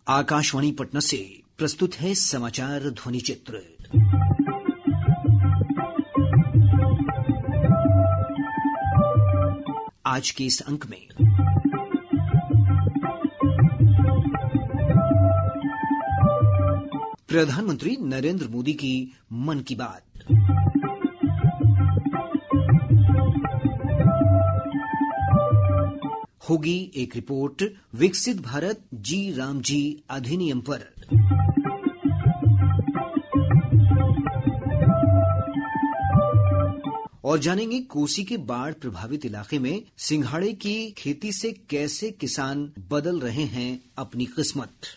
आकाशवाणी पटना से प्रस्तुत है समाचार ध्वनि चित्र। आज के इस अंक में प्रधानमंत्री नरेंद्र मोदी की मन की बात, होगी एक रिपोर्ट विकसित भारत जी राम जी अधिनियम पर। और जानेंगे कोसी के बाढ़ प्रभावित इलाके में सिंघाड़े की खेती से कैसे किसान बदल रहे हैं अपनी किस्मत।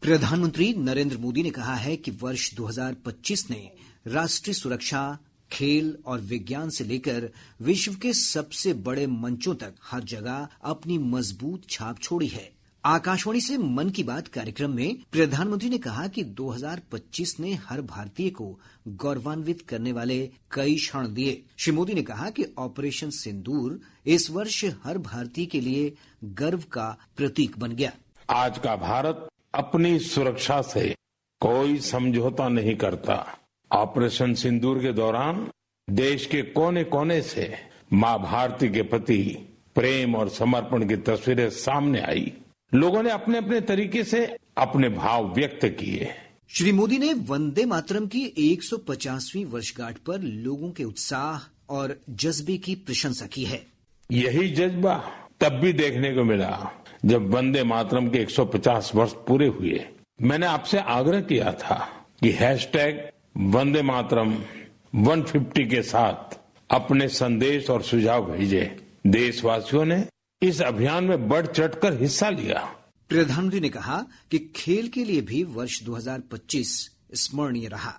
प्रधानमंत्री नरेंद्र मोदी ने कहा है कि वर्ष 2025 ने राष्ट्रीय सुरक्षा, खेल और विज्ञान से लेकर विश्व के सबसे बड़े मंचों तक हर जगह अपनी मजबूत छाप छोड़ी है। आकाशवाणी से मन की बात कार्यक्रम में प्रधानमंत्री ने कहा कि 2025 ने हर भारतीय को गौरवान्वित करने वाले कई क्षण दिए। श्री मोदी ने कहा कि ऑपरेशन सिंदूर इस वर्ष हर भारतीय के लिए गर्व का प्रतीक बन गया। आज का भारत अपनी सुरक्षा से कोई समझौता नहीं करता। ऑपरेशन सिंदूर के दौरान देश के कोने कोने से मां भारती के प्रति प्रेम और समर्पण की तस्वीरें सामने आई। लोगों ने अपने अपने तरीके से अपने भाव व्यक्त किए। श्री मोदी ने वंदे मातरम की 150वीं वर्षगांठ पर लोगों के उत्साह और जज्बे की प्रशंसा की है। यही जज्बा तब भी देखने को मिला जब वंदे मातरम के 150 वर्ष पूरे हुए। मैंने आपसे आग्रह किया था कि हैशटैग वंदे मातरम 150 के साथ अपने संदेश और सुझाव भेजे। देशवासियों ने इस अभियान में बढ़ चढ़कर हिस्सा लिया। प्रधानमंत्री ने कहा कि खेल के लिए भी वर्ष 2025 स्मरणीय रहा।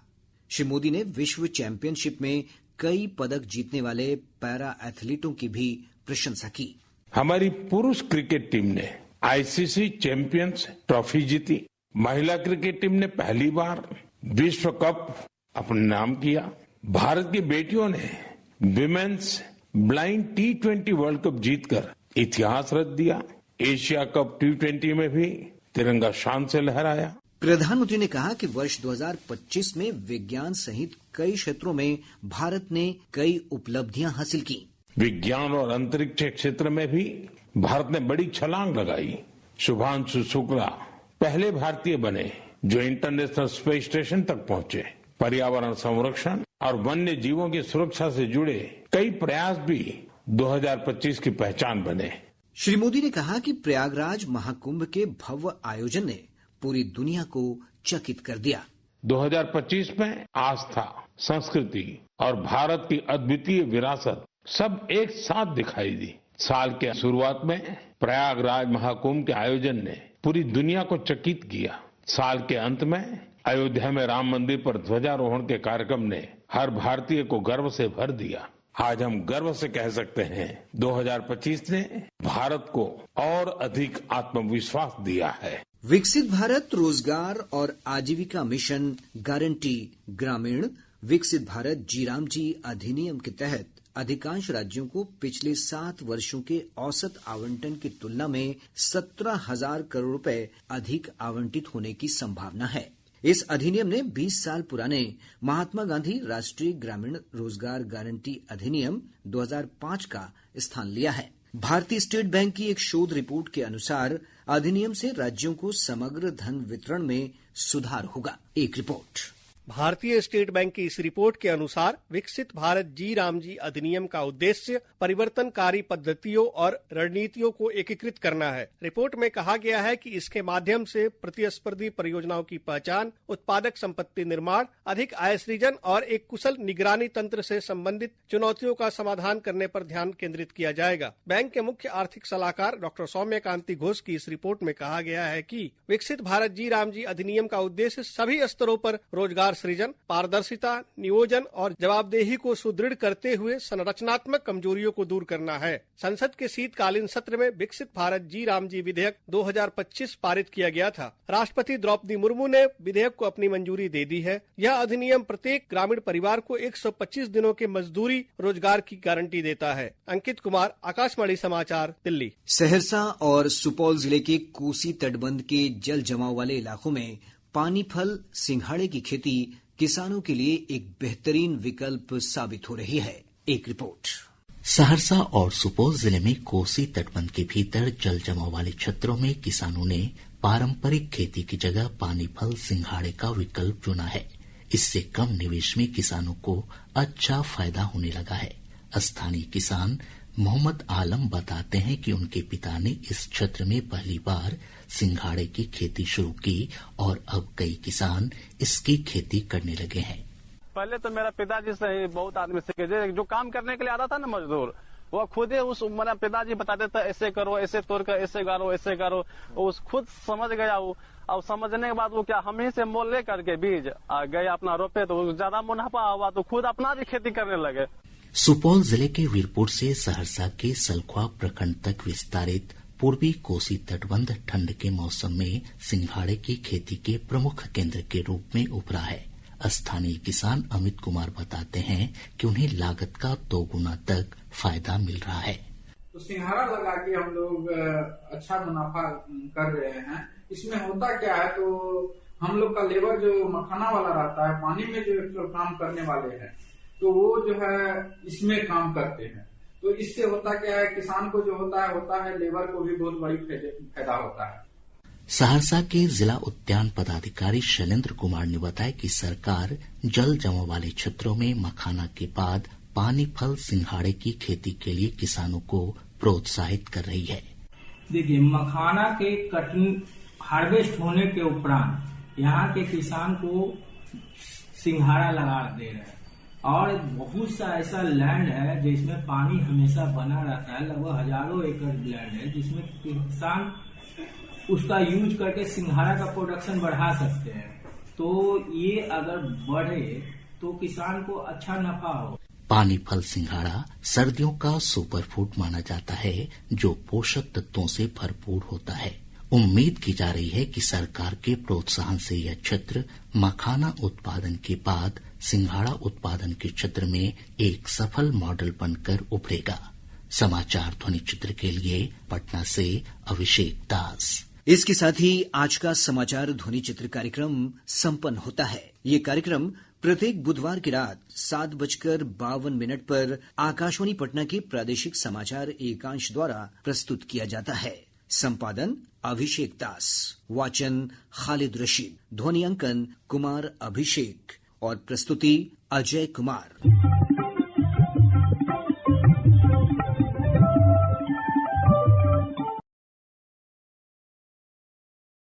श्री मोदी ने विश्व चैंपियनशिप में कई पदक जीतने वाले पैरा एथलीटों की भी प्रशंसा की। हमारी पुरुष क्रिकेट टीम ने आईसीसी चैंपियंस ट्रॉफी जीती। महिला क्रिकेट टीम ने पहली बार विश्व कप अपने नाम किया। भारत की बेटियों ने women's blind T20 world cup जीतकर इतिहास रच दिया। एशिया कप T20 में भी तिरंगा शान से लहराया। प्रधानमंत्री ने कहा कि वर्ष 2025 में विज्ञान सहित कई क्षेत्रों में भारत ने कई उपलब्धियां हासिल की। विज्ञान और अंतरिक्ष क्षेत्र में भी भारत ने बड़ी छलांग लगाई। शुभांशु शुक्ला पहले भारतीय बने जो इंटरनेशनल स्पेस स्टेशन तक पहुंचे। पर्यावरण संरक्षण और वन्य जीवों की सुरक्षा से जुड़े कई प्रयास भी 2025 की पहचान बने। श्री मोदी ने कहा कि प्रयागराज महाकुंभ के भव्य आयोजन ने पूरी दुनिया को चकित कर दिया। 2025 में आस्था, संस्कृति और भारत की अद्वितीय विरासत सब एक साथ दिखाई दी। साल के शुरुआत में प्रयागराज महाकुंभ के आयोजन ने पूरी दुनिया को चकित किया। साल के अंत में अयोध्या में राम मंदिर पर ध्वजारोहण के कार्यक्रम ने हर भारतीय को गर्व से भर दिया। आज हम गर्व से कह सकते हैं 2025 ने भारत को और अधिक आत्मविश्वास दिया है। विकसित भारत रोजगार और आजीविका मिशन गारंटी ग्रामीण विकसित भारत जी राम जी अधिनियम के तहत अधिकांश राज्यों को पिछले 7 वर्षों के औसत आवंटन की तुलना में 17,000 करोड़ रुपए अधिक आवंटित होने की संभावना है। इस अधिनियम ने 20 साल पुराने महात्मा गांधी राष्ट्रीय ग्रामीण रोजगार गारंटी अधिनियम 2005 का स्थान लिया है। भारतीय स्टेट बैंक की एक शोध रिपोर्ट के अनुसार अधिनियम से राज्यों को समग्र धन वितरण में सुधार होगा। एक रिपोर्ट। भारतीय स्टेट बैंक की इस रिपोर्ट के अनुसार विकसित भारत जी राम जी अधिनियम का उद्देश्य परिवर्तनकारी पद्धतियों और रणनीतियों को एकीकृत करना है। रिपोर्ट में कहा गया है कि इसके माध्यम से प्रतिस्पर्धी परियोजनाओं की पहचान, उत्पादक संपत्ति निर्माण, अधिक आय सृजन और एक कुशल निगरानी तंत्र से संबंधित चुनौतियों का समाधान करने पर ध्यान केंद्रित किया जाएगा। बैंक के मुख्य आर्थिक सलाहकार डॉक्टर सौम्यकांति घोष की इस रिपोर्ट में कहा गया है कि विकसित भारत जी राम जी अधिनियम का उद्देश्य सभी स्तरों पर रोजगार सृजन, पारदर्शिता, नियोजन और जवाबदेही को सुदृढ़ करते हुए संरचनात्मक कमजोरियों को दूर करना है। संसद के शीतकालीन सत्र में विकसित भारत जी राम जी विधेयक 2025 पारित किया गया था। राष्ट्रपति द्रौपदी मुर्मू ने विधेयक को अपनी मंजूरी दे दी है। यह अधिनियम प्रत्येक ग्रामीण परिवार को 125 दिनों के मजदूरी रोजगार की गारंटी देता है। अंकित कुमार, आकाशवाणी समाचार, दिल्ली। सहरसा और सुपौल जिले के कोसी तटबंध के जल जमाव वाले इलाकों में पानी फल सिंघाड़े की खेती किसानों के लिए एक बेहतरीन विकल्प साबित हो रही है। एक रिपोर्ट। सहरसा और सुपौल जिले में कोसी तटबंध के भीतर जल जमाव वाले क्षेत्रों में किसानों ने पारंपरिक खेती की जगह पानी फल सिंघाड़े का विकल्प चुना है। इससे कम निवेश में किसानों को अच्छा फायदा होने लगा है। स्थानीय किसान मोहम्मद आलम बताते हैं कि उनके पिता ने इस क्षेत्र में पहली बार सिंघाड़े की खेती शुरू की और अब कई किसान इसकी खेती करने लगे हैं। पहले तो मेरा पिताजी से ही बहुत आदमी सीखे, जो काम करने के लिए आता था ना मजदूर, वो खुद ही उस मेरा पिताजी बताते थे ऐसे करो, ऐसे तोड़ कर ऐसे गाड़ो, ऐसे करो। उस खुद समझ गया वो। अब समझने के बाद वो क्या हम ही से मोल ले करके बीज गए अपना रोपे, तो ज्यादा मुनाफा हुआ तो खुद अपना भी खेती करने लगे। सुपौल जिले के वीरपुर से सहरसा के सलखुआ प्रखंड तक विस्तारित पूर्वी कोसी तटबंध ठंड के मौसम में सिंघाड़े की खेती के प्रमुख केंद्र के रूप में उभरा है। स्थानीय किसान अमित कुमार बताते हैं कि उन्हें लागत का 2 गुना तक फायदा मिल रहा है। तो सिंघाड़ा लगा के हम लोग अच्छा मुनाफा कर रहे हैं। इसमें होता क्या है, तो हम लोग का लेबर जो मखाना वाला रहता है, पानी में जो काम करने वाले हैं, तो वो जो है इसमें काम करते हैं। तो इससे होता क्या है, किसान को जो होता है लेबर को भी बहुत बड़ी फायदा होता है। सहरसा के जिला उद्यान पदाधिकारी शैलेंद्र कुमार ने बताया कि सरकार जल जमाव वाले क्षेत्रों में मखाना के बाद पानी फल सिंघाड़े की खेती के लिए किसानों को प्रोत्साहित कर रही है। देखिए, मखाना के कटनी हार्वेस्ट होने के उपरांत यहाँ के किसान को सिंघाड़ा लगा दे रहे हैं और बहुत सा ऐसा लैंड है जिसमें पानी हमेशा बना रहता है। लगभग हजारों एकड़ लैंड है जिसमें किसान उसका यूज करके सिंघाड़ा का प्रोडक्शन बढ़ा सकते हैं। तो ये अगर बढ़े तो किसान को अच्छा नफा हो। पानी फल सिंघाड़ा सर्दियों का सुपर फूड माना जाता है जो पोषक तत्वों से भरपूर होता है। उम्मीद की जा रही है कि सरकार के प्रोत्साहन से यह क्षेत्र मखाना उत्पादन के बाद सिंघाड़ा उत्पादन के क्षेत्र में एक सफल मॉडल बनकर उभरेगा। समाचार ध्वनि चित्र के लिए पटना से अभिषेक दास। इसके साथ ही आज का समाचार ध्वनि चित्र कार्यक्रम संपन्न होता है। ये कार्यक्रम प्रत्येक बुधवार की रात 7:52 पर आकाशवाणी पटना के प्रादेशिक समाचार एकांश द्वारा प्रस्तुत किया जाता है। संपादन अभिषेक दास, वाचन खालिद रशीद, ध्वनि अंकन कुमार अभिषेक और प्रस्तुति अजय कुमार।